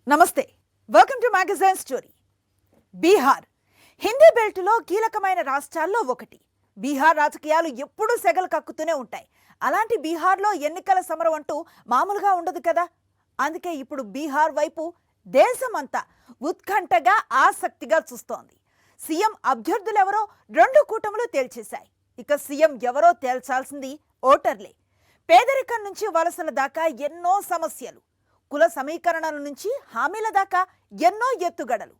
నమస్తే, welcome to magazine story. Bihar Hindi బెల్ట్లో కీలకమైన రాష్ట్రాల్లో ఒకటి. బీహార్ రాజకీయాలు ఎప్పుడూ సెగలు కక్కుతూనే ఉంటాయి. అలాంటి బీహార్లో ఎన్నికల సమరం అంటూ మామూలుగా ఉండదు కదా. అందుకే ఇప్పుడు బీహార్ వైపు దేశమంతా ఉత్కంఠగా ఆసక్తిగా చూస్తోంది. సీఎం అభ్యర్థులెవరో రెండు కూటములు తేల్చేశాయి. ఇక సీఎం ఎవరో తేల్చాల్సింది ఓటర్లే. పేదరికం నుంచి వలసల దాకా ఎన్నో సమస్యలు, కుల సమీకరణల నుంచి హామీల దాకా ఎన్నో ఎత్తుగడలు,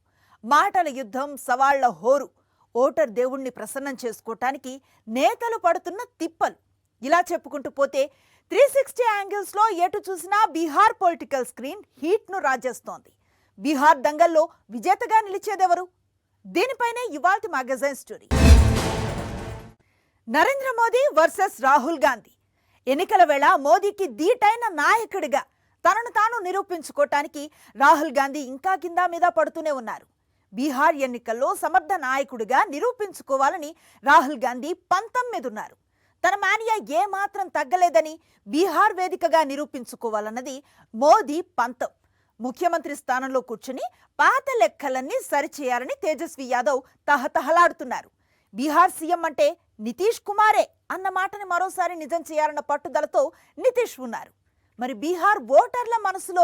మాటల యుద్ధం, సవాళ్ల హోరు, ఓటర్ దేవుణ్ణి ప్రసన్నం చేసుకోవటానికి నేతలు పడుతున్న తిప్పలు, ఇలా చెప్పుకుంటూ పోతే 360 యాంగిల్స్లో ఎటు చూసినా బీహార్ పొలిటికల్ స్క్రీన్ హీట్ను రాజేస్తోంది. బీహార్ దంగల్లో విజేతగా నిలిచేదెవరు? దీనిపైనే ఇవాల్టి magazine story. Narendra Modi versus Rahul Gandhi. ఎన్నికల వేళ మోదీకి ధీటైన నాయకుడిగా తనను తాను నిరూపించుకోవటానికి రాహుల్ గాంధీ ఇంకా కింద మీద పడుతూనే ఉన్నారు. బీహార్ ఎన్నికల్లో సమర్థ నాయకుడిగా నిరూపించుకోవాలని రాహుల్ గాంధీ పంతం మీదున్నారు. తన మానియా ఏమాత్రం తగ్గలేదని బీహార్ వేదికగా నిరూపించుకోవాలన్నది మోదీ పంతం. ముఖ్యమంత్రి స్థానంలో కూర్చుని పాత లెక్కలన్నీ సరిచేయాలని తేజస్వి యాదవ్ తహతహలాడుతున్నారు. బీహార్ సీఎం అంటే నితీష్ కుమారే అన్న మాటని మరోసారి నిజం చేయాలన్న పట్టుదలతో నితీష్ ఉన్నారు. మరి బీహార్ ఓటర్ల మనసులో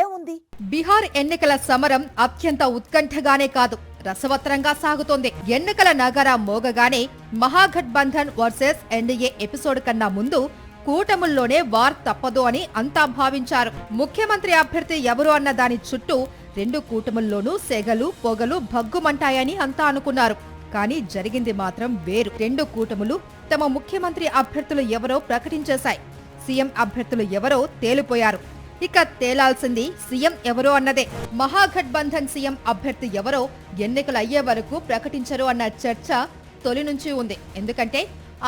ఏముంది? బీహార్ ఎన్నికల సమరం అత్యంత ఉత్కంఠగానే కాదు, రసవత్రంగా సాగుతోంది. ఎన్నికల నగారా మోగగానే మహాగఠబంధన్ వర్సెస్ ఎన్డీఏ ఎపిసోడ్ కన్నా ముందు కూటముల్లోనే వార్ తప్పదు అని అంతా భావించారు. ముఖ్యమంత్రి అభ్యర్థి ఎవరు అన్న దాని చుట్టూ రెండు కూటముల్లోనూ సెగలు పొగలు భగ్గుమంటాయని అంతా అనుకున్నారు. కానీ జరిగింది మాత్రం వేరు. రెండు కూటములు తమ ముఖ్యమంత్రి అభ్యర్థులు ఎవరో ప్రకటించేశాయి. సీఎం అభ్యర్థులు ఎవరో తేలిపోయారు. ఇక తేలాల్సింది సీఎం ఎవరో అన్నదే. మహాగఠబంధన్ సీఎం అభ్యర్థి ఎవరో ఎన్నికలు అయ్యే వరకు ప్రకటించరు అన్న చర్చ తొలి నుంచి ఉంది. ఎందుకంటే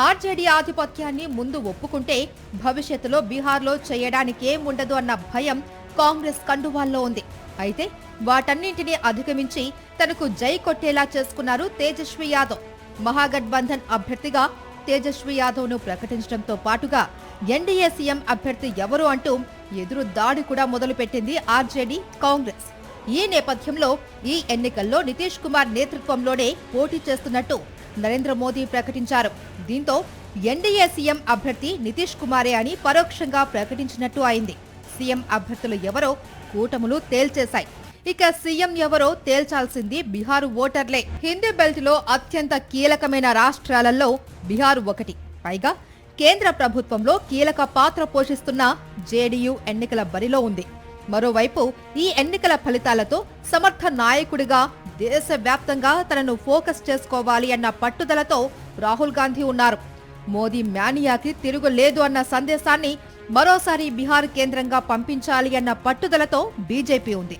ఆర్జేడీ ఆధిపత్యాన్ని ముందు ఒప్పుకుంటే భవిష్యత్తులో బీహార్లో చేయడానికేం ఉండదు అన్న భయం కాంగ్రెస్ కండువాల్లో ఉంది. అయితే వాటన్నింటినీ అధిగమించి తనకు జై కొట్టేలా చేసుకున్నారు తేజస్వి యాదవ్. మహాగఠబంధన్ అభ్యర్థిగా తేజస్వి యాదవ్ను ప్రకటించడంతో పాటుగా ఎన్డీఏ సీఎం అభ్యర్థి ఎవరు అంటూ ఎదురు దాడి కూడా మొదలుపెట్టింది ఆర్జేడీ కాంగ్రెస్. ఈ నేపథ్యంలో ఈ ఎన్నికల్లో నితీష్ కుమార్ నేతృత్వంలోనే పోటీ చేస్తున్నట్టు నరేంద్ర మోదీ ప్రకటించారు. దీంతో ఎన్డీఏ సీఎం అభ్యర్థి నితీష్ కుమారే అని పరోక్షంగా ప్రకటించినట్టు అయింది. సీఎం అభ్యర్థులు ఎవరో కూటములు తేల్చేశాయి. ఇక సీఎం ఎవరో తేల్చాల్సింది బీహార్ ఓటర్లే. హిందీ బెల్ట్ లో అత్యంత కీలకమైన రాష్ట్రాలలో బీహార్ ఒకటి. పైగా కేంద్ర ప్రభుత్వంలో కీలక పాత్ర పోషిస్తున్న జేడీయూ ఎన్నికల బరిలో ఉంది. మరోవైపు ఈ ఎన్నికల ఫలితాలతో సమర్థ నాయకుడిగా దేశవ్యాప్తంగా తనను ఫోకస్ చేసుకోవాలి అన్న పట్టుదలతో రాహుల్ గాంధీ ఉన్నారు. మోదీ మానియాకి తిరుగులేదు అన్న సందేశాన్ని మరోసారి బీహార్ కేంద్రంగా పంపించాలి అన్న పట్టుదలతో బీజేపీ ఉంది.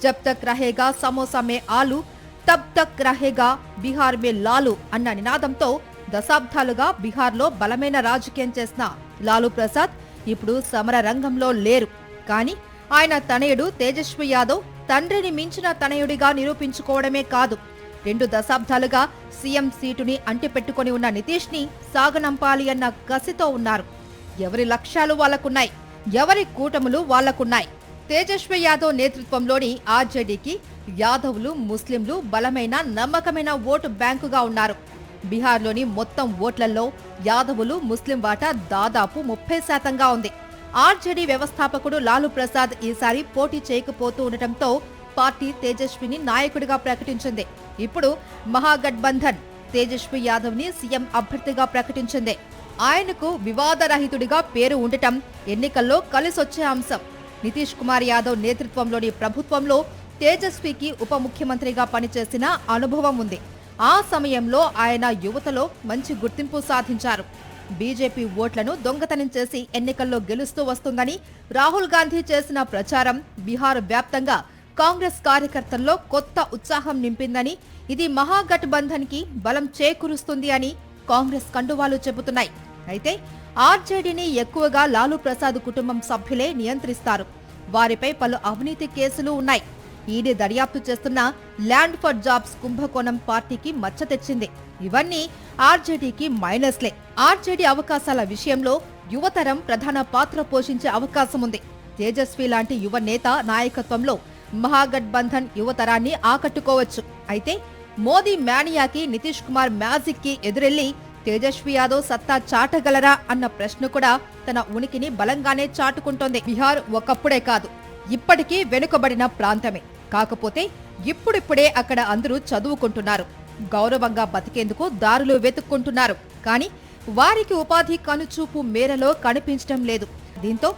జబ్ తక్ రహేగా సమోసా మే ఆలు, తబ్ తక్ రహేగా బీహార్ మే లాలు అన్న నినాదంతో దశాబ్దాలుగా బీహార్లో బలమైన రాజకీయం చేసిన లాలూ ప్రసాద్ ఇప్పుడు సమర రంగంలో లేరు. కానీ ఆయన తనయుడు తేజస్వి యాదవ్ తండ్రిని మించిన తనయుడిగా నిరూపించుకోవడమే కాదు, 2 దశాబ్దాలుగా సీఎం సీటుని అంటిపెట్టుకుని ఉన్న నితీష్ ని సాగనంపాలి అన్న కసితో ఉన్నారు. ఎవరి లక్ష్యాలు వాళ్లకున్నాయి, ఎవరి కూటములు వాళ్లకున్నాయి. తేజస్వి యాదవ్ నేతృత్వంలోని ఆర్జేడీకి యాదవ్లు, ముస్లింలు బలమైన నమ్మకమైన ఓటు బ్యాంకుగా ఉన్నారు. బీహార్లోని మొత్తం ఓట్లలో యాదవులు, ముస్లిం వాటా దాదాపు 30% ఉంది. ఆర్జేడీ వ్యవస్థాపకుడు లాలూ ప్రసాద్ ఈసారి పోటీ చేయకపోతూ ఉండటంతో పార్టీ తేజస్విని నాయకుడిగా ప్రకటించింది. ఇప్పుడు మహాగఠబంధన్ తేజస్వి యాదవ్ ని సీఎం అభ్యర్థిగా ప్రకటించింది. ఆయనకు వివాదరహితుడిగా పేరు ఉండటం ఎన్నికల్లో కలిసొచ్చే అంశం. నితీష్ కుమార్ యాదవ్ నేతృత్వంలోని ప్రభుత్వంలో తేజస్వికి ఉప ముఖ్యమంత్రిగా పనిచేసిన అనుభవం ఉంది. ఆ సమయంలో ఆయన యువతలో మంచి గుర్తింపు సాధించారు. బీజేపీ ఓట్లను దొంగతనం చేసి ఎన్నికల్లో గెలుస్తూ వస్తుందని రాహుల్ గాంధీ చేసిన ప్రచారం బీహార్ వ్యాప్తంగా కాంగ్రెస్ కార్యకర్తల్లో కొత్త ఉత్సాహం నింపిందని, ఇది మహాగఠబంధన్ కి బలం చేకూరుస్తుంది అని కాంగ్రెస్ కండువాలు చెబుతున్నాయి. అయితే ఆర్జేడీని ఎక్కువగా లాలూ ప్రసాద్ కుటుంబం సభ్యులే నియంత్రిస్తారు. వారిపై పలు అవినీతి కేసులు ఉన్నాయి. ఈడీ దర్యాప్తు చేస్తున్న ల్యాండ్ ఫర్ జాబ్స్ కుంభకోణం పార్టీకి మచ్చ తెచ్చింది. ఇవన్నీ ఆర్జేడీకి మైనస్లే. ఆర్జేడీ అవకాశాల విషయంలో యువతరం ప్రధాన పాత్ర పోషించే అవకాశం ఉంది. తేజస్వి లాంటి యువ నేత నాయకత్వంలో మహాగఠబంధన్ యువతరాన్ని ఆకట్టుకోవచ్చు. అయితే మోదీ మేనియాకి, నితీష్ కుమార్ మ్యాజిక్ కి ఎదురెళ్లి తేజస్వి యాదవ్ సత్తా చాటగలరా అన్న ప్రశ్న కూడా తన ఉనికిని బలంగానే చాటుకుంటోంది. బీహార్ ఒకప్పుడే కాదు, ఇప్పటికీ వెనుకబడిన ప్రాంతమే. కాకపోతే ఇప్పుడిప్పుడే అక్కడ అందరూ చదువుకుంటున్నారు, గౌరవంగా బతికేందుకు దారులు వెతుక్కుంటున్నారు. కానీ వారికి ఉపాధి కనుచూపు మేరలో కనిపించడం లేదు. దీంతో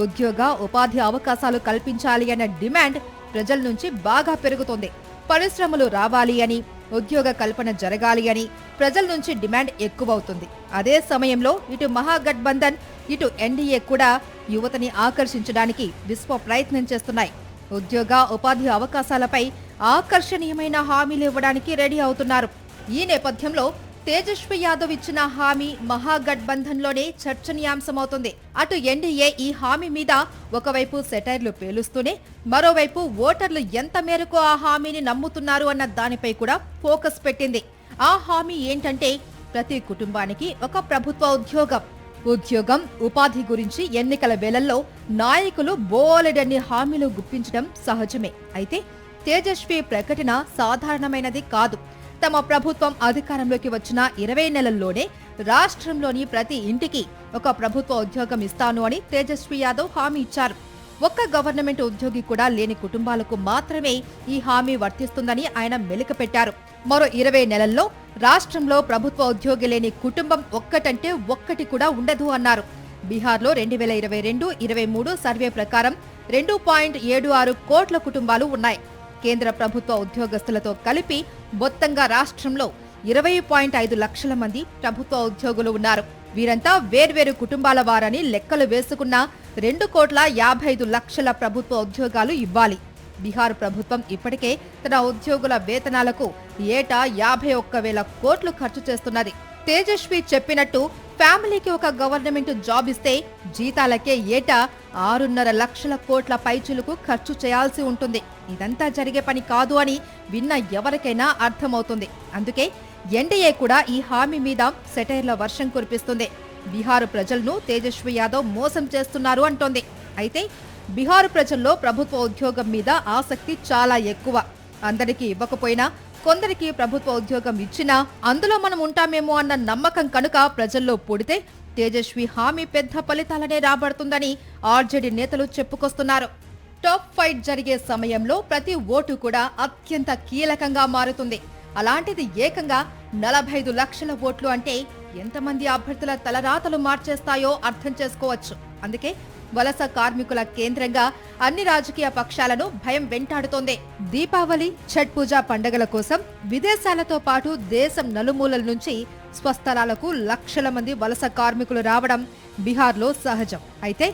ఉద్యోగ, ఉపాధి అవకాశాలు కల్పించాలి అన్న డిమాండ్ ప్రజల నుంచి బాగా పెరుగుతోంది. పరిశ్రమలు రావాలి అని, ఉద్యోగ కల్పన జరగాలి అని ప్రజల నుంచి డిమాండ్ ఎక్కువవుతుంది. అదే సమయంలో ఇటు మహాగఠబంధన్, ఇటు ఎన్డీఏ కూడా యువతని ఆకర్షించడానికి విశ్వ ప్రయత్నం చేస్తున్నాయి. ఉద్యోగ, ఉపాధి అవకాశాలపై ఆకర్షణీయమైన హామీలు ఇవ్వడానికి రెడీ అవుతున్నారు. ఈ నేపథ్యంలో తేజస్వి యాదవ్ ఇచ్చిన హామీ మహాగఠబంధన్లోనే చర్చనీయాంశమవుతుంది. అటు ఎన్డీఏ ఈ హామీ మీద ఒకవైపు సెటైర్లు పేలుస్తూనే, మరోవైపు ఓటర్లు ఎంత మేరకు ఆ హామీని నమ్ముతున్నారు అన్న దానిపై కూడా ఫోకస్ పెట్టింది. ఆ హామీ ఏంటంటే ప్రతి కుటుంబానికి ఒక ప్రభుత్వ ఉద్యోగం, ఉపాధి గురించి ఎన్నికల వేళల్లో నాయకులు బోలెడన్ని హామీలు గుప్పించడం సహజమే. అయితే తేజస్వి ప్రకటన సాధారణమైనది కాదు. తమ ప్రభుత్వం అధికారంలోకి వచ్చిన 20 నెలల్లోనే రాష్ట్రంలోని ప్రతి ఇంటికి ఒక ప్రభుత్వ ఉద్యోగం ఇస్తాను అని తేజస్వి యాదవ్ హామీ ఇచ్చారు. ఒక్క గవర్నమెంట్ ఉద్యోగి కూడా లేని కుటుంబాలకు మాత్రమే ఈ హామీ వర్తిస్తుందని ఆయన మెలికపెట్టారు. మరో 20 నెలల్లో రాష్ట్రంలో ప్రభుత్వ ఉద్యోగి లేని కుటుంబం ఒక్కటంటే ఒక్కటి కూడా ఉండదు అన్నారు. బీహార్లో 2022-23 సర్వే ప్రకారం 2.76 కోట్ల కుటుంబాలు ఉన్నాయి. కేంద్ర ప్రభుత్వ ఉద్యోగస్తులతో కలిపి మొత్తంగా రాష్ట్రంలో 20.5 లక్షల మంది ప్రభుత్వ ఉద్యోగులు ఉన్నారు. వీరంతా వేర్వేరు కుటుంబాల వారని లెక్కలు వేసుకున్న 2.55 లక్షల ప్రభుత్వ ఉద్యోగాలు ఇవ్వాలి. బీహార్ ప్రభుత్వం ఇప్పటికే తన ఉద్యోగుల వేతనాలకు ఏటా 51,000 కోట్లు ఖర్చు చేస్తున్నది. తేజస్వి చెప్పినట్టు ఫ్యామిలీకి ఒక గవర్నమెంట్ జాబ్ ఇస్తే జీతాలకే ఏటా 6.5 లక్షల కోట్ల పైచులకు ఖర్చు చేయాల్సి ఉంటుంది. ఇదంతా జరిగే పని కాదు అని విన్న ఎవరికైనా అర్థమవుతుంది. అందుకే ఎన్డీఏ కూడా ఈ హామీ మీద సెటైర్ల వర్షం కురిపిస్తుంది. బీహార్ ప్రజలను తేజస్వి యాదవ్ మోసం చేస్తున్నారు అంటోంది. అయితే బీహార్ ప్రజల్లో ప్రభుత్వ ఉద్యోగం మీద ఆసక్తి చాలా ఎక్కువ. అందరికీ ఇవ్వకపోయినా కొందరికి ప్రభుత్వ ఉద్యోగం ఇచ్చినా అందులో మనం ఉంటామేమో అన్న నమ్మకం కనుక ప్రజల్లో పుడితే తేజస్వి హామీ పెద్ద ఫలితాలనే రాబడుతుందని ఆర్జేడీ నేతలు చెప్పుకొస్తున్నారు. టాప్ ఫైట్ జరిగే సమయంలో ప్రతి ఓటు కూడా అత్యంత కీలకంగా మారుతుంది. అలాంటిది ఏకంగా 45 లక్షల ఓట్లు అంటే ఎంతమంది అభ్యర్థుల తలరాతలు మార్చేస్తాయో అర్థం చేసుకోవచ్చు. అందుకే వలస కార్మికుల కేంద్రంగా అన్ని రాజకీయ పక్షాలను భయం వెంటాడుతోంది. దీపావళి, ఛట్ పూజ పండుగల కోసం విదేశాలతో పాటు దేశం నలుమూలల నుంచి స్వస్థలాలకు లక్షల మంది వలస కార్మికులు రావడం బీహార్లో సహజం. అయితే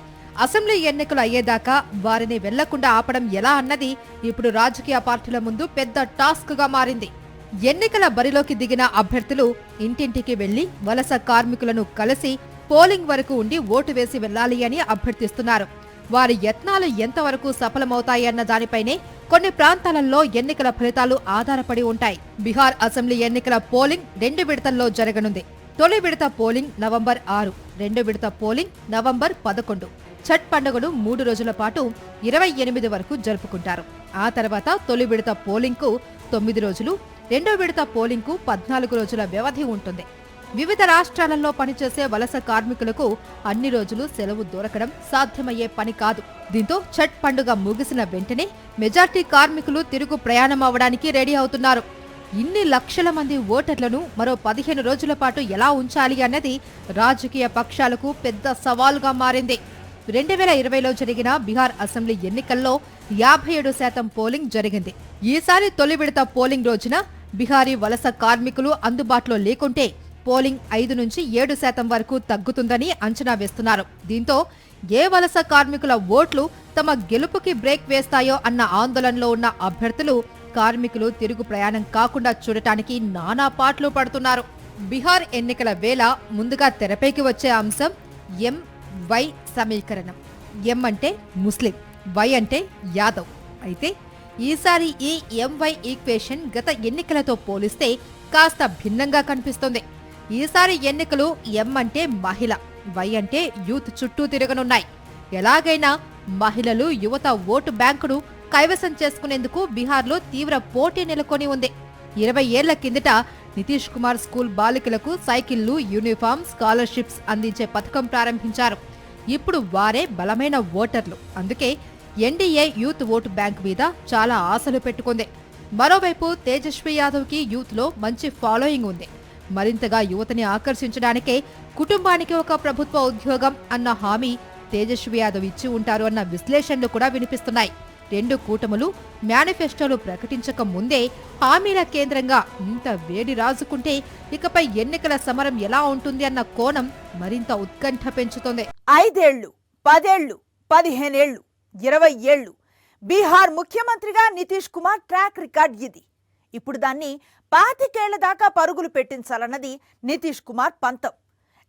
అసెంబ్లీ ఎన్నికలు అయ్యేదాకా వారిని వెళ్లకుండా ఆపడం ఎలా అన్నది ఇప్పుడు రాజకీయ పార్టీల ముందు పెద్ద టాస్క్ గా మారింది. ఎన్నికల బరిలోకి దిగిన అభ్యర్థులు ఇంటింటికి వెళ్లి వలస కార్మికులను కలిసి పోలింగ్ వరకు ఉండి ఓటు వేసి వెళ్లాలి అని అభ్యర్థిస్తున్నారు. వారి యత్నాలు ఎంతవరకు సఫలమవుతాయన్న దానిపైనే కొన్ని ప్రాంతాలలో ఎన్నికల ఫలితాలు ఆధారపడి ఉంటాయి. బీహార్ అసెంబ్లీ ఎన్నికల పోలింగ్ 2 విడతల్లో జరగనుంది. తొలి విడత పోలింగ్ నవంబర్ 6, రెండో విడత పోలింగ్ నవంబర్ 11. ఛట్ పండుగను 3 రోజుల పాటు 28 వరకు జరుపుకుంటారు. ఆ తర్వాత తొలి విడత పోలింగ్ కు 9 రోజులు, రెండో విడత పోలింగ్ కు 14 రోజుల వ్యవధి ఉంటుంది. వివిధ రాష్ట్రాలలో పనిచేసే వలస కార్మికులకు అన్ని రోజులు సెలవు దొరకడం సాధ్యమయ్యే పని కాదు. దీంతో ఛట్ పండుగ ముగిసిన వెంటనే మెజార్టీ కార్మికులు తిరుగు ప్రయాణం అవడానికి రెడీ అవుతున్నారు. ఇన్ని లక్షల మంది ఓటర్లను మరో 15 రోజుల పాటు ఎలా ఉంచాలి అన్నది రాజకీయ పక్షాలకు పెద్ద సవాలుగా మారింది. 2020లో జరిగిన బీహార్ అసెంబ్లీ ఎన్నికల్లో 57% పోలింగ్ జరిగింది. ఈసారి తొలి విడత పోలింగ్ రోజున బీహారీ వలస కార్మికులు అందుబాటులో లేకుంటే పోలింగ్ 5 నుంచి 7% వరకు తగ్గుతుందని అంచనా వేస్తున్నారు. దీంతో ఏ వలస కార్మికుల ఓట్లు తమ గెలుపుకి బ్రేక్ వేస్తాయో అన్న ఆందోళనలో ఉన్న అభ్యర్థులు, కార్మికులు తిరుగు ప్రయాణం కాకుండా చూడటానికి నానా పాట్లు పడుతున్నారు. బీహార్ ఎన్నికల వేళ ముందుగా తెరపైకి వచ్చే అంశం ఎం-వై సమీకరణం. ఎం అంటే ముస్లిం, వై అంటే యాదవ్. అయితే ఈసారి ఈ ఎం-వై ఈక్వేషన్ గత ఎన్నికలతో పోలిస్తే కాస్త భిన్నంగా కనిపిస్తోంది. ఈసారి ఎన్నికలు ఎం అంటే మహిళ, వై అంటే యూత్ చుట్టూ తిరగనున్నాయి. ఎలాగైనా మహిళలు, యువత ఓటు బ్యాంకును కైవసం చేసుకునేందుకు బీహార్లో తీవ్ర పోటీ నెలకొని ఉంది. 20 ఏళ్ల కిందట నితీష్ కుమార్ స్కూల్ బాలికలకు సైకిళ్లు, యూనిఫామ్, స్కాలర్షిప్స్ అందించే పథకం ప్రారంభించారు. ఇప్పుడు వారే బలమైన ఓటర్లు. అందుకే ఎన్డీఏ యూత్ ఓటు బ్యాంక్ మీద చాలా ఆశలు పెట్టుకుంది. మరోవైపు తేజస్వి యాదవ్కి యూత్లో మంచి ఫాలోయింగ్ ఉంది. మరింతగా యువతని ఆకర్షించడానికే కుటుంబానికి ఒక ప్రభుత్వ ఉద్యోగం అన్న హామీ తేజస్వి యాదవ్ ఇచ్చి ఉంటారు అన్న విశ్లేషణలు కూడా వినిపిస్తున్నాయి. రెండు కూటములు మేనిఫెస్టోలు ప్రకటించక ముందే హామీల కేంద్రంగా ఇంత వేడి రాజుకుంటే ఇకపై ఎన్నికల సమరం ఎలా ఉంటుంది అన్న కోణం మరింత ఉత్కంఠ పెంచుతోంది. 5 ఏళ్లు, 10 ఏళ్లు, 15 ఏళ్లు, 20 ఏళ్లు బీహార్ ముఖ్యమంత్రిగా నితీష్ కుమార్ ట్రాక్ రికార్డ్ ఇది. ఇప్పుడు దాన్ని 25 ఏళ్ల దాకా పరుగులు పెట్టించాలన్నది నితీష్ కుమార్ పంతం.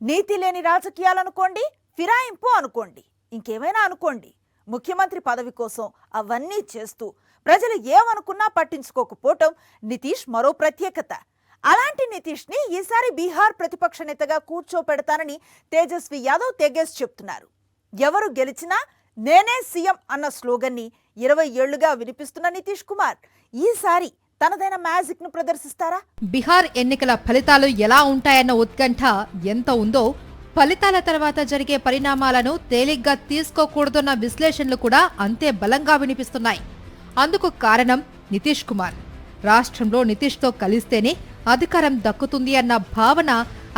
నీతి లేని రాజకీయాలనుకోండి, ఫిరాయింపు అనుకోండి, ఇంకేమైనా అనుకోండి, ముఖ్యమంత్రి పదవి కోసం అవన్నీ చేస్తూ ప్రజలు ఏమనుకున్నా పట్టించుకోకపోవటం నితీష్ మరో ప్రత్యేకత. అలాంటి నితీష్ని ఈసారి బీహార్ ప్రతిపక్ష నేతగా కూర్చోపెడతానని తేజస్వి యాదవ్ తెగేసి చెప్తున్నారు. ఎవరు గెలిచినా నేనే సీఎం అన్న స్లోగన్ని 20 ఏళ్లుగా వినిపిస్తున్న నితీష్ కుమార్ ఈసారి తనదైన మ్యాజిక్ ను ప్రదర్శిస్తారా? బీహార్ ఎన్నికల ఫలితాలు ఎలా ఉంటాయన్న ఉత్కంఠ ఎంత ఉందో ఫలితాల తర్వాత జరిగే పరిణామాలను తేలిగ్గా తీసుకోకూడదన్న విశ్లేషణలు కూడా అంతే బలంగా వినిపిస్తున్నాయి. అందుకు కారణం నితీష్ కుమార్. రాష్ట్రంలో నితీష్తో కలిస్తేనే అధికారం దక్కుతుంది అన్న భావన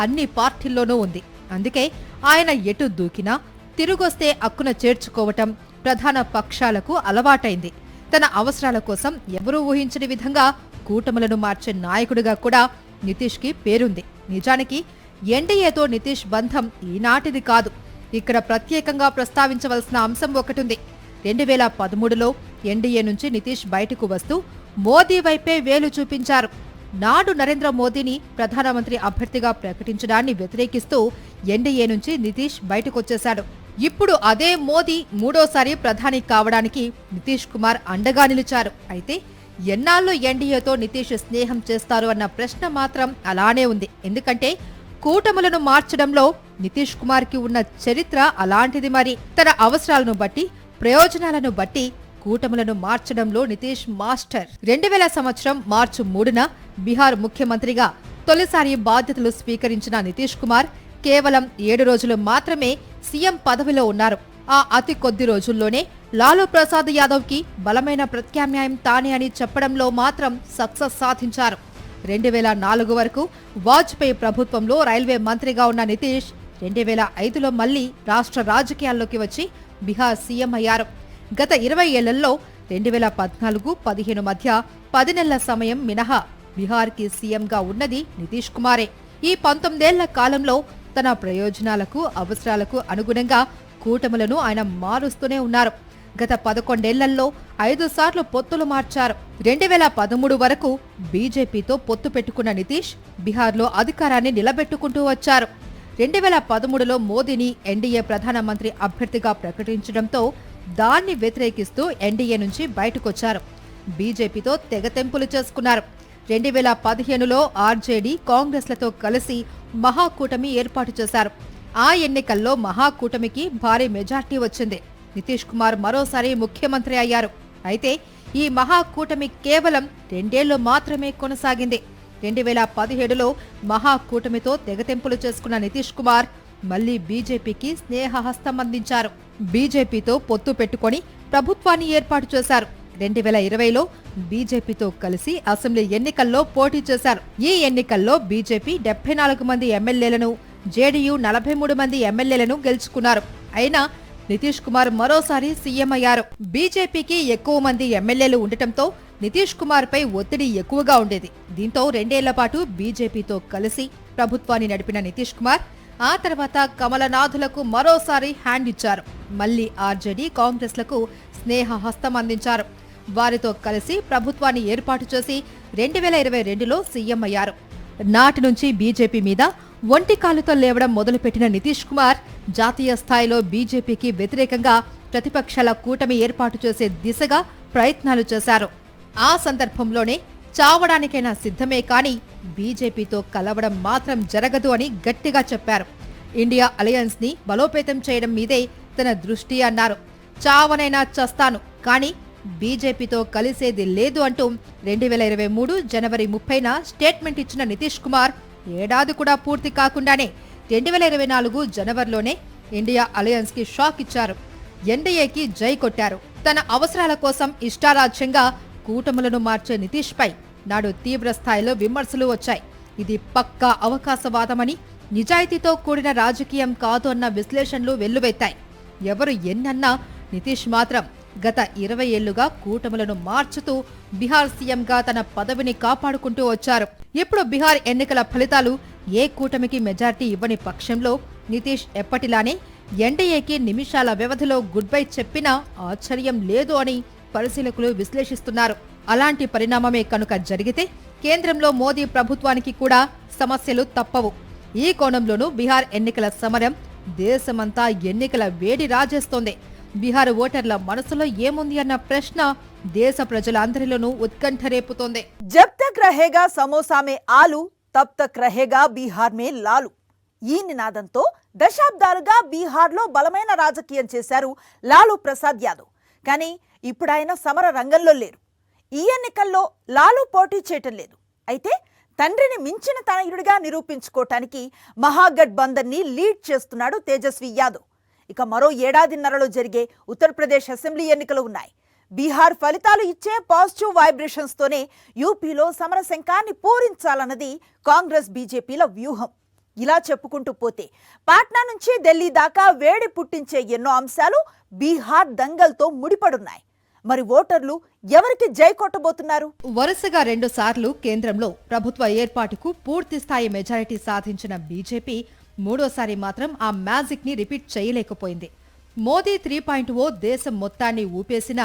అన్ని పార్టీల్లోనూ ఉంది. అందుకే ఆయన ఎటు దూకినా తిరుగొస్తే అక్కున చేర్చుకోవటం ప్రధాన పక్షాలకు అలవాటైంది. తన అవసరాల కోసం ఎవరూ ఊహించని విధంగా కూటములను మార్చే నాయకుడిగా కూడా నితీష్కి పేరుంది. నిజానికి ఎన్డీఏతో నితీష్ బంధం ఈనాటిది కాదు. ఇక్కడ ప్రత్యేకంగా ప్రస్తావించవలసిన అంశం ఒకటుంది. 2013లో ఎన్డీఏ నుంచి నితీష్ బయటకు వస్తూ మోదీ వైపే వేలు చూపించారు. నాడు నరేంద్ర మోదీని ప్రధానమంత్రి అభ్యర్థిగా ప్రకటించడాన్ని వ్యతిరేకిస్తూ ఎన్డీఏ నుంచి నితీష్ బయటకొచ్చేశాడు. ఇప్పుడు అదే మోదీ మూడోసారి ప్రధాని కావడానికి నితీష్ కుమార్ అండగా నిలిచారు. అయితే ఎన్నాళ్ళు ఎన్డీఏతో నితీష్ స్నేహం చేస్తారు అన్న ప్రశ్న మాత్రం అలానే ఉంది. ఎందుకంటే కూటములను మార్చడంలో నితీష్ కుమార్ కి ఉన్న చరిత్ర అలాంటిది. మరి తన అవసరాలను బట్టి, ప్రయోజనాలను బట్టి కూటములను మార్చడంలో నితీష్ మాస్టర్. 2000 సంవత్సరం మార్చి 3న బీహార్ ముఖ్యమంత్రిగా తొలిసారి బాధ్యతలు స్వీకరించిన నితీష్ కుమార్ కేవలం 7 రోజులు మాత్రమే సీఎం పదవిలో ఉన్నారు. ఆ అతి కొద్ది రోజుల్లోనే లాలూ ప్రసాద్ యాదవ్ కి బలమైన ప్రత్యామ్నాయం తానే అని చెప్పడంలో మాత్రం సక్సెస్ సాధించారు. 2004 వరకు వాజ్పేయి ప్రభుత్వంలో రైల్వే మంత్రిగా ఉన్న నితీష్ 2005లో మళ్లీ రాష్ట్ర రాజకీయాల్లోకి వచ్చి బీహార్ సీఎం అయ్యారు. గత 20 ఏళ్లలో 2014-15 మధ్య 10 నెలల సమయం మినహా బీహార్కి సీఎంగా ఉన్నది నితీష్ కుమారే. ఈ 19 ఏళ్ల కాలంలో తన ప్రయోజనాలకు, అవసరాలకు అనుగుణంగా కూటములను ఆయన మారుస్తూనే ఉన్నారు. గత 11 ఏళ్లలో 5 సార్లు పొత్తులు మార్చారు. 2013 వరకు బీజేపీతో పొత్తు పెట్టుకున్న నితీష్ బీహార్లో అధికారాన్ని నిలబెట్టుకుంటూ వచ్చారు. 2013లో మోదీని ఎన్డీఏ ప్రధానమంత్రి అభ్యర్థిగా ప్రకటించడంతో దాన్ని వ్యతిరేకిస్తూ ఎన్డీఏ నుంచి బయటకొచ్చారు. బీజేపీతో తెగతెంపులు చేసుకున్నారు. 2015లో ఆర్జేడీ, కాంగ్రెస్లతో కలిసి మహాకూటమి ఏర్పాటు చేశారు. ఆ ఎన్నికల్లో మహాకూటమికి భారీ మెజార్టీ వచ్చింది. నితీష్ కుమార్ మరోసారి ముఖ్యమంత్రి అయ్యారు. అయితే ఈ మహాకూటమి కేవలం 2 ఏళ్లు మాత్రమే కొనసాగింది. 2017లో మహాకూటమితో తెగతెంపులు చేసుకున్న నితీష్ కుమార్ మళ్లీ బీజేపీకి స్నేహహస్తం అందించారు. బీజేపీతో పొత్తు పెట్టుకుని ప్రభుత్వాన్ని ఏర్పాటు చేశారు. 2020లో బీజేపీతో కలిసి అసెంబ్లీ ఎన్నికల్లో పోటీ చేశారు. ఈ ఎన్నికల్లో బీజేపీ 74 మంది ఎమ్మెల్యేలను, జేడీయూ 43 మంది ఎమ్మెల్యేలను గెలుచుకున్నారు. అయినా నితీష్ కుమార్ మరోసారి సీఎం అయ్యారు. బీజేపీకి ఎక్కువ మంది ఎమ్మెల్యేలు ఉండటంతో నితీష్ కుమార్ పై ఒత్తిడి ఎక్కువగా ఉండేది. దీంతో 2 ఏళ్ల పాటు బీజేపీతో కలిసి ప్రభుత్వాన్ని నడిపిన నితీష్ కుమార్ ఆ తర్వాత కమలనాథులకు మరోసారి హ్యాండ్ ఇచ్చారు. మళ్లీ ఆర్జేడీ, కాంగ్రెస్లకు స్నేహహస్తం అందించారు. వారితో కలిసి ప్రభుత్వాన్ని ఏర్పాటు చేసి 2022లో సీఎం అయ్యారు. నాటి నుంచి బీజేపీ మీద ఒంటికాలుతో లేవడం మొదలుపెట్టిన నితీష్ కుమార్ జాతీయ స్థాయిలో బీజేపీకి వ్యతిరేకంగా ప్రతిపక్షాల కూటమి ఏర్పాటు చేసే దిశగా ప్రయత్నాలు చేశారు. ఆ సందర్భంలోనే చావడానికైనా సిద్ధమే కానీ బీజేపీతో కలవడం మాత్రం జరగదు అని గట్టిగా చెప్పారు. ఇండియా అలయన్స్ ని బలోపేతం చేయడం మీదే తన దృష్టి అన్నారు. చావనైనా చస్తాను కానీ బీజేపీతో కలిసేది లేదు అంటూ 2023 జనవరి 30న స్టేట్మెంట్ ఇచ్చిన నితీష్ కుమార్ ఏడాది కూడా పూర్తి కాకుండానే 2024 జనవరిలోనే ఇండియా అలయన్స్ కి షాక్ ఇచ్చారు. ఎన్డీఏకి జై కొట్టారు. తన అవసరాల కోసం ఇష్టారాజ్యంగా కూటములను మార్చే నితీష్ పై నాడు తీవ్ర స్థాయిలో విమర్శలు వచ్చాయి. ఇది పక్కా అవకాశవాదమని, నిజాయితీతో కూడిన రాజకీయం కాదు అన్న విశ్లేషణలు వెల్లువెత్తాయి. ఎవరు ఎన్నన్నా నితీష్ మాత్రం గత 20 ఏళ్లుగా కూటములను మార్చుతూ బీహార్ సీఎంగా తన పదవిని కాపాడుకుంటూ వచ్చారు. ఇప్పుడు బీహార్ ఎన్నికల ఫలితాలు ఏ కూటమికి మెజార్టీ ఇవ్వని పక్షంలో నితీష్ ఎప్పటిలానే ఎన్డీఏకి నిమిషాల వ్యవధిలో గుడ్ బై చెప్పినా ఆశ్చర్యం లేదు అని పరిశీలకులు విశ్లేషిస్తున్నారు. అలాంటి పరిణామమే కనుక జరిగితే కేంద్రంలో మోదీ ప్రభుత్వానికి కూడా సమస్యలు తప్పవు. ఈ కోణంలోనూ బీహార్ ఎన్నికల సమరం దేశమంతా ఎన్నికల వేడి రాజేస్తోంది. బీహార్ ఓటర్ల మనసులో ఏముంది అన్న ప్రశ్న దేశ ప్రజలందరిలోనూ ఉత్కంఠ రేపుతోంది. జబ్ తక్ రహేగా సమోసా మే ఆలు తబ్ తక్ రహేగా బీహార్ మే లాలు. ఈ నినాదంతో దశాబ్దాలుగా బీహార్లో బలమైన రాజకీయం చేశారు లాలూ ప్రసాద్ యాదవ్. కానీ ఇప్పుడు ఆయన సమర రంగంలో లేరు. ఈ ఎన్నికల్లో లాలూ పోటీ చేయటం లేదు. అయితే తండ్రిని మించిన తనయుడిగా నిరూపించుకోవటానికి మహాగఠబంధన్ ని లీడ్ చేస్తున్నాడు తేజస్వి యాదవ్. ఇక మరో ఏడాదిన్నరలో జరిగే ఉత్తరప్రదేశ్ అసెంబ్లీ ఎన్నికలు ఉన్నాయి. బీహార్ ఫలితాలు ఇచ్చే పాజిటివ్ వైబ్రేషన్స్ తోనే యూపీలో సమరశంఖాన్ని పూరించాలన్నది కాంగ్రెస్ బీజేపీల వ్యూహం. ఇలా చెప్పుకుంటూ పోతే పాట్నా నుంచి ఢిల్లీ దాకా వేడి పుట్టించే ఎన్నో అంశాలు బీహార్ దంగల్తో ముడిపడున్నాయి. మరి ఓటర్లు ఎవరికి జై కొట్టబోతున్నారు? వరుసగా 2 సార్లు కేంద్రంలో ప్రభుత్వ ఏర్పాటుకు పూర్తి స్థాయి మెజారిటీ సాధించిన బీజేపీ మూడోసారి మాత్రం ఆ మ్యాజిక్ ని రిపీట్ చేయలేకపోయింది. మోదీ 3.0 దేశం మొత్తాన్ని ఊపేసిన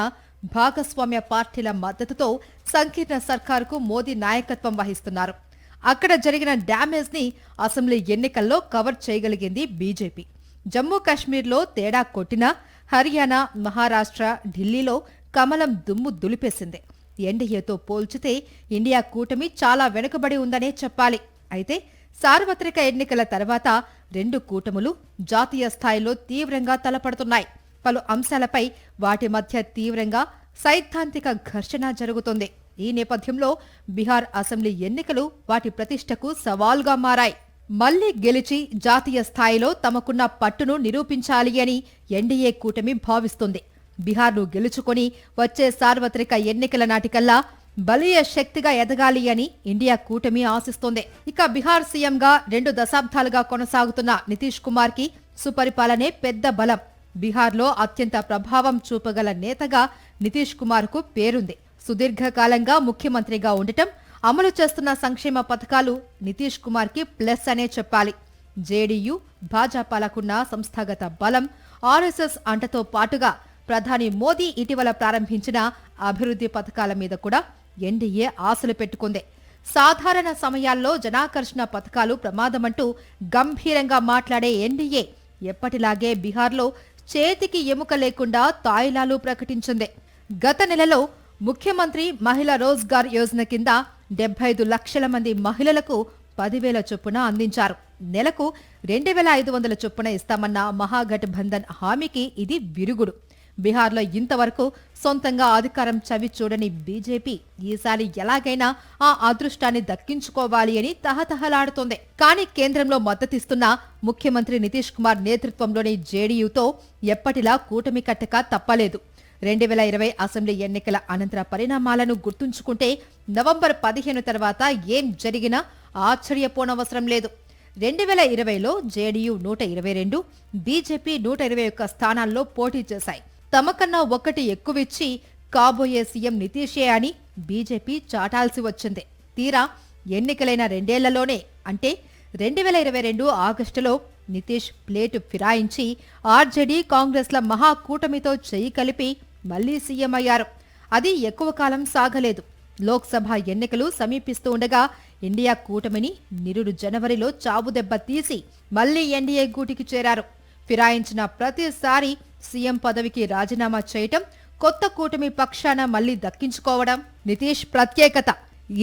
భాగస్వామ్య పార్టీల మద్దతుతో సంకీర్ణ సర్కారుకు మోదీ నాయకత్వం వహిస్తున్నారు. అక్కడ జరిగిన డ్యామేజ్ ని అసెంబ్లీ ఎన్నికల్లో కవర్ చేయగలిగింది బీజేపీ. జమ్మూ కాశ్మీర్లో తేడా కొట్టినా హర్యానా, మహారాష్ట్ర, ఢిల్లీలో కమలం దుమ్ము దులిపేసింది. ఎన్డీఏతో పోల్చితే ఇండియా కూటమి చాలా వెనుకబడి ఉందనే చెప్పాలి. అయితే సార్వత్రిక ఎన్నికల తర్వాత 2 కూటములు జాతీయ స్థాయిలో తీవ్రంగా తలపడుతున్నాయి. పలు అంశాలపై వాటి మధ్య తీవ్రంగా సైద్ధాంతిక ఘర్షణ జరుగుతోంది. ఈ నేపథ్యంలో బీహార్ అసెంబ్లీ ఎన్నికలు వాటి ప్రతిష్టకు సవాల్గా మారాయి. మళ్లీ గెలిచి జాతీయ స్థాయిలో తమకున్న పట్టును నిరూపించాలి అని ఎన్డీఏ కూటమి భావిస్తుంది. బీహార్ను గెలుచుకొని వచ్చే సార్వత్రిక ఎన్నికల నాటికల్లా బలీయ శక్తిగా ఎదగాలి అని ఇండియా కూటమి ఆశిస్తోంది. ఇక బీహార్ సీఎంగా 2 దశాబ్దాలుగా కొనసాగుతున్న నితీష్ కుమార్ కి సుపరిపాలనే పెద్ద బలం. బీహార్లో అత్యంత ప్రభావం చూపగల నేతగా నితీష్ కుమార్ కు పేరుంది. సుదీర్ఘకాలంగా ముఖ్యమంత్రిగా ఉండటం, అమలు చేస్తున్న సంక్షేమ పథకాలు నితీష్ కుమార్ కి ప్లస్ అనే చెప్పాలి. జేడీయూ, భాజపాలకున్న సంస్థాగత బలం, ఆర్ఎస్ఎస్ అంటతో పాటుగా ప్రధాని మోదీ ఇటీవల ప్రారంభించిన అభివృద్ధి పథకాల మీద కూడా ఎన్డీఏ ఆశలు పెట్టుకుంది. సాధారణ సమయాల్లో జనాకర్షణ పథకాలు ప్రమాదమంటూ గంభీరంగా మాట్లాడే ఎన్డీఏ ఎప్పటిలాగే బీహార్లో చేతికి ఎముక లేకుండా తాయిలాలు ప్రకటించింది. గత నెలలో ముఖ్యమంత్రి మహిళా రోజ్గార్ యోజన కింద 75 లక్షల మంది మహిళలకు 10,000 చొప్పున అందించారు. నెలకు 2,500 చొప్పున ఇస్తామన్న మహాగఠబంధన్ హామీకి ఇది విరుగుడు. బీహార్లో ఇంతవరకు సొంతంగా అధికారం చవి చూడని బీజేపీ ఈసారి ఎలాగైనా ఆ అదృష్టాన్ని దక్కించుకోవాలి అని తహతహలాడుతోంది. కానీ కేంద్రంలో మద్దతిస్తున్న ముఖ్యమంత్రి నితీష్ కుమార్ నేతృత్వంలోని జేడీయూతో ఎప్పటిలా కూటమి కట్టక తప్పలేదు. 2020 అసెంబ్లీ ఎన్నికల అనంతర పరిణామాలను గుర్తుంచుకుంటే నవంబర్ 15 తర్వాత ఏం జరిగినా ఆశ్చర్యపోనవసరం లేదు. 2020లో జేడీయూ 122, బీజేపీ 121 స్థానాల్లో పోటీ చేశాయి. తమకన్నా 1 ఎక్కువిచ్చి కాబోయే సీఎం నితీషే అని బీజేపీ చాటాల్సి వచ్చింది. తీరా ఎన్నికలైన 2 ఏళ్లలోనే అంటే 2022 ఆగస్టులో నితీష్ ప్లేటు ఫిరాయించి ఆర్జేడీ, కాంగ్రెస్ల మహాకూటమితో చెయ్యి కలిపి మళ్లీ సీఎం అయ్యారు. అది ఎక్కువ కాలం సాగలేదు. లోక్సభ ఎన్నికలు సమీపిస్తూ ఉండగా ఇండియా కూటమిని నిరుడు జనవరిలో చావుదెబ్బ తీసి మళ్లీ ఎన్డీఏ గూటికి చేరారు. ఫిరాయించిన ప్రతిసారి సీఎం పదవికి రాజీనామా చేయటం, కొత్త కూటమి పక్షాన మళ్లీ దక్కించుకోవడం నితీష్ ప్రత్యేకత.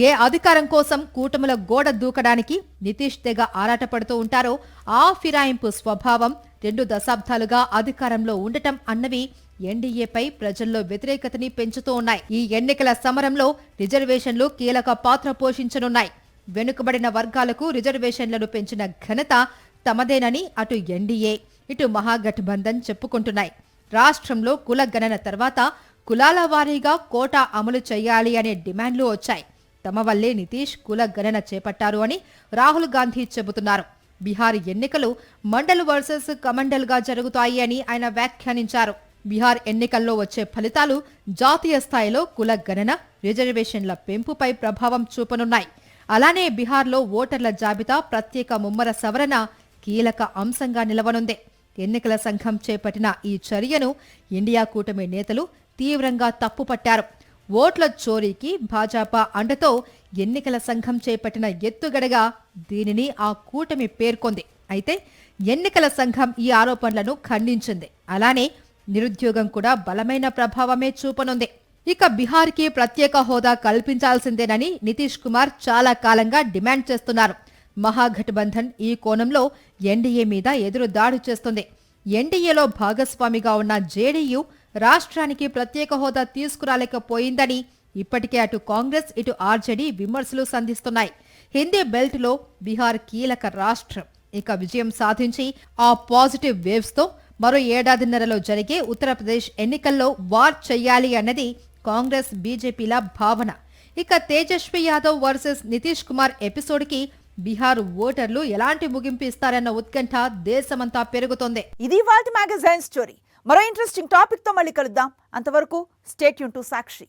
ఏ అధికారం కోసం కూటముల గోడ దూకడానికి నితీష్ తెగ ఆరాటపడుతూ ఉంటారో ఆ ఫిరాయింపు స్వభావం, 2 దశాబ్దాలుగా అధికారంలో ఉండటం అన్నవి ఎన్డీఏపై ప్రజల్లో వ్యతిరేకతని పెంచుతూ ఉన్నాయి. ఈ ఎన్నికల సమరంలో రిజర్వేషన్లు కీలక పాత్ర పోషించనున్నాయి. వెనుకబడిన వర్గాలకు రిజర్వేషన్లను పెంచిన ఘనత తమదేనని అటు ఎన్డీఏ ఇటు మహాగఠబంధన్ చెప్పుకుంటున్నాయి. రాష్ట్రంలో కుల గణన తర్వాత కులాల వారీగా కోటా అమలు చేయాలి అనే డిమాండ్లు వచ్చాయి. తమ వల్లే నితీష్ కుల గణన చేపట్టారు అని రాహుల్ గాంధీ చెబుతున్నారు. బీహార్ ఎన్నికలు మండల్ వర్సెస్ కమండల్ గా జరుగుతాయి అని ఆయన వ్యాఖ్యానించారు. బీహార్ ఎన్నికల్లో వచ్చే ఫలితాలు జాతీయ స్థాయిలో కుల గణన, రిజర్వేషన్ల పెంపుపై ప్రభావం చూపనున్నాయి. అలానే బీహార్లో ఓటర్ల జాబితా ప్రత్యేక ముమ్మర సవరణ కీలక అంశంగా నిలవనుంది. ఎన్నికల సంఘం చేపట్టిన ఈ చర్యను ఇండియా కూటమి నేతలు తీవ్రంగా తప్పుపట్టారు. ఓట్ల చోరీకి భాజపా అండతో ఎన్నికల సంఘం చేపట్టిన ఎత్తుగడగా దీనిని ఆ కూటమి పేర్కొంది. అయితే ఎన్నికల సంఘం ఈ ఆరోపణలను ఖండించింది. అలానే నిరుద్యోగం కూడా బలమైన ప్రభావమే చూపనుంది. ఇక బీహార్కి ప్రత్యేక హోదా కల్పించాల్సిందేనని నితీష్ కుమార్ చాలా కాలంగా డిమాండ్ చేస్తున్నారు. మహాగఠబంధన్ ఈ కోణంలో ఎన్డీఏ మీద ఎదురు దాడి చేస్తుంది. ఎన్డీఏలో భాగస్వామిగా ఉన్న జేడీయూ రాష్ట్రానికి ప్రత్యేక హోదా తీసుకురాలేకపోయిందని ఇప్పటికే అటు కాంగ్రెస్ ఇటు ఆర్జేడీ విమర్శలు సంధిస్తున్నాయి. హిందీ బెల్ట్లో బీహార్ కీలక రాష్ట్రం. ఇక విజయం సాధించి ఆ పాజిటివ్ వేవ్స్ తో మరో ఏడాదిన్నరలో జరిగే ఉత్తరప్రదేశ్ ఎన్నికల్లో వార్ చెయ్యాలి అన్నది కాంగ్రెస్ బీజేపీల భావన. ఇక తేజస్వి యాదవ్ వర్సెస్ నితీష్ కుమార్ ఎపిసోడ్కి బీహార్ ఓటర్లు ఎలాంటి ముగింపు ఇస్తారన్న ఉత్కంఠ దేశమంతా పెరుగుతోంది. ఇది వాల్ట్ మ్యాగజైన్ స్టోరీ. మరో ఇంట్రెస్టింగ్ టాపిక్ తో మళ్ళీ కలుద్దాం. అంతవరకు స్టే ట్యూన్ టు సాక్షి.